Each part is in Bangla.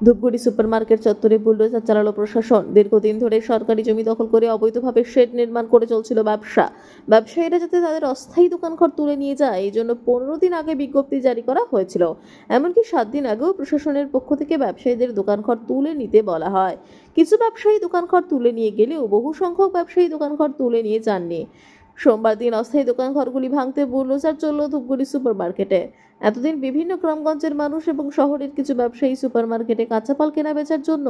ধূপগুড়ি সুপারমার্কেট চত্বরে বুলডোজার চালালো প্রশাসন। দীর্ঘদিন ধরে সরকারি জমি দখল করে অবৈধভাবে শেড নির্মাণ করে চলছিল ব্যবসায়ীরা যাতে তাদের অস্থায়ী দোকানঘর তুলে নিয়ে যায়, এই জন্য 15 দিন আগে বিজ্ঞপ্তি জারি করা হয়েছিল। এমনকি 7 দিন আগেও প্রশাসনের পক্ষ থেকে ব্যবসায়ীদের দোকানঘর তুলে নিতে বলা হয়। কিছু ব্যবসায়ী দোকানঘর তুলে নিয়ে গেলেও বহু সংখ্যক ব্যবসায়ী দোকানঘর তুলে নিয়ে যাননি। সোমবার দিন অস্থায়ী দোকানঘরগুলি ভাঙতে বুলডোজার চলল ধূপগুড়ি সুপারমার্কেটে। এতদিন বিভিন্ন গ্রামগঞ্জের মানুষ এবং শহরের কিছু ব্যবসায়ী সুপারমার্কেটে কাঁচা মাল কেনা বেচার জন্য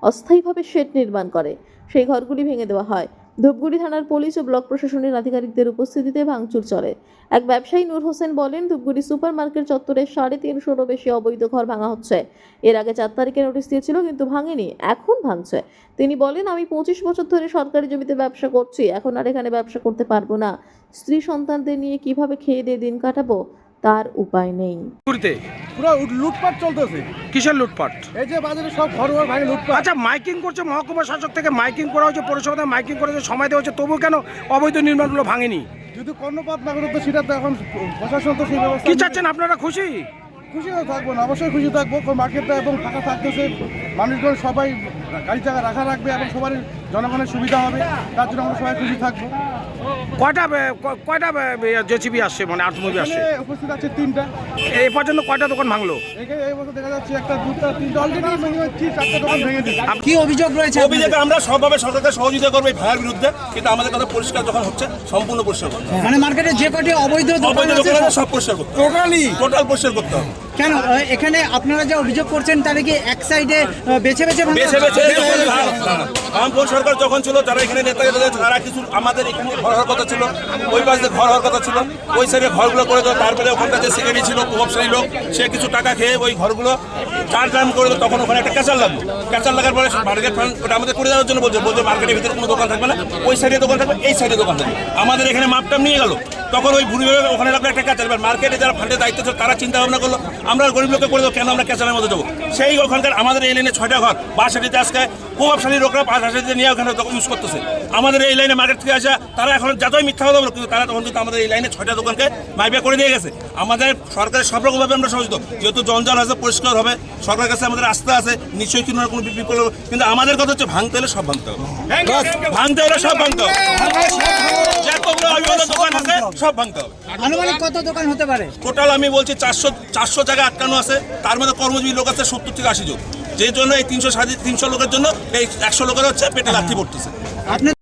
অস্থায়ীভাবে শেড নির্মাণ করে, সেই ঘরগুলি ভেঙে দেওয়া হয়। ধূপগুড়ি থানার পুলিশ ও ব্লক প্রশাসনের আধিকারিকদের উপস্থিতিতে ভাঙচুর চলে। এক ব্যবসায়ী নূর হোসেন বলেন, ধূপগুড়ি সুপারমার্কেট চত্বরে 350-রও বেশি অবৈধ ঘর ভাঙা হচ্ছে। এর আগে 4 তারিখে নোটিশ দিয়েছিল, কিন্তু ভাঙেনি, এখন ভাঙছে। তিনি বলেন, আমি 25 বছর ধরে সরকারি জমিতে ব্যবসা করছি, এখন আর এখানে ব্যবসা করতে পারবো না। স্ত্রী সন্তানদের নিয়ে কিভাবে খেয়ে দিয়ে দিন কাটাবো তার উপায় নেই। পুরো লুটপাট চলতেছে। কিসের লুটপাট? এই যে বাজারে সব ঘর ভাঙে লুটপাট। আচ্ছা, মাইকিং করছে মহকুমা শাসক থেকে, মাইকিং করা হচ্ছে, পৌরসভা মাইকিং করেছে, সময় দেওয়া হচ্ছে, তবু কেন অবৈধ নির্মাণগুলো ভাঙেনি? যদি কর্ণপাত না করে তো সেটা তো এখন প্রশাসন তো সেই ব্যবস্থা কি চাচ্ছেন আপনারা? খুশি থাকবো না, অবশ্যই খুশি থাকবো। মার্কেটটা এবং ফাঁকা থাকতেছে, মানুষজন সবাই গাড়ি চাকা রাখবে এবং সবার জনগণের সুবিধা হবে, তার জন্য আমরা সবাই খুশি থাকবো। কয়টা জেসিবি আসছে, মানে আত্মমবি আসছে? উপস্থিত আছে 3টা। এই পর্যন্ত কয়টা দোকান ভাঙলো? এই বছর দেখা যাচ্ছে 1টা 2টা 3টা অলরেডি মিনিমাম 4টা দোকান ভেঙে দিয়েছে। কি অভিযোগ রয়েছে? অভিযোগ আমরা সবভাবে সরকারকে সহযোগিতা করবো এই ভাঙার বিরুদ্ধে, কিন্তু আমাদের কথা পরিষ্কার যখন হচ্ছে সম্পূর্ণ পরিষ্কার করতে হবে। মানে মার্কেটে যে কটি অবৈধ দোকান আছে সব পরিষ্কার করতে হবে, টোটাল পরিষ্কার করতে হবে। কেন এখানে আপনারা যে অভিযোগ করছেন তাহলে কি এক সাইডে বেছে বেছে বামপন্থী সরকার যখন ছিল, যারা এখানে নেতা তারা কিছু আমাদের এখানে ঘর হওয়ার কথা ছিল, ওই পাশে ঘর হওয়ার কথা ছিল, ওই সাইডে ঘরগুলো করে দেয়। তারপরে ওখানকার যে সেক্রেটারি ছিল, প্রভাবশালী লোক, সে কিছু টাকা খেয়ে ওই ঘরগুলো চার করে দেয়। তখন ওখানে একটা ক্যাচার লাগলো, ক্যাচার লাগার পরে মার্কেট ফান্ড ওটা আমাদের করে দেওয়ার জন্য বলছে মার্কেটের ভিতরে কোনো দোকান থাকবে না, ওই সাইডে দোকান থাকবে, এই সাইডে দোকান থাকবে। আমাদের এখানে মাপটাপ নিয়ে গেল, তখন ওই ভুড়ি ওখানে রাখলো একটা ক্যাচার। এবার মার্কেটে যারা ফান্ডের দায়িত্ব ছিল তারা চিন্তা ভাবনা করলো, আমরা গরিব লোককে করে দেবো, কেন আমরা ক্যাচারের মধ্যে দেবো। সেই ওখানকার আমাদের এই লাইনে 6টা ঘর বাসাটিতে আজকে প্রভাবশালী লোকরা বাসাটিতে নিয়ে ওখানে ইউজ করতেছে। আমাদের এই লাইনে মার্কেট থেকে আসা তারা এখন যতই মিথ্যা কথা বলো, কিন্তু তারা তখন কিন্তু আমাদের এই লাইনে 6টা দোকানকে মাইবে করে দিয়ে গেছে। আমাদের সরকারের সব রকমভাবে আমরা সহযোগিত, যেহেতু জঞ্জাল আছে, পরিষ্কার হবে, সরকারের কাছে আমাদের আস্থা আছে, নিশ্চয়ই কোনো কোনো বিপদ হবে। কিন্তু আমাদের কথা হচ্ছে ভাঙতে হলে সব ভাঙতে হবে, ভাঙতে হলে সব ভাঙতে হবে, যতগুলো অবৈধ দোকান আছে সব ভাঙতে হবে। আনুমানিক কত দোকান হতে পারে? টোটাল আমি বলছি 400 জায়গায় আটকানো আছে, তার মধ্যে কর্মজীবী লোক আছে 70 থেকে 80 জন, যে জন্য এই 300 লোকের জন্য এই 100 লোকের হচ্ছে পেটে লাথি পড়তেছে।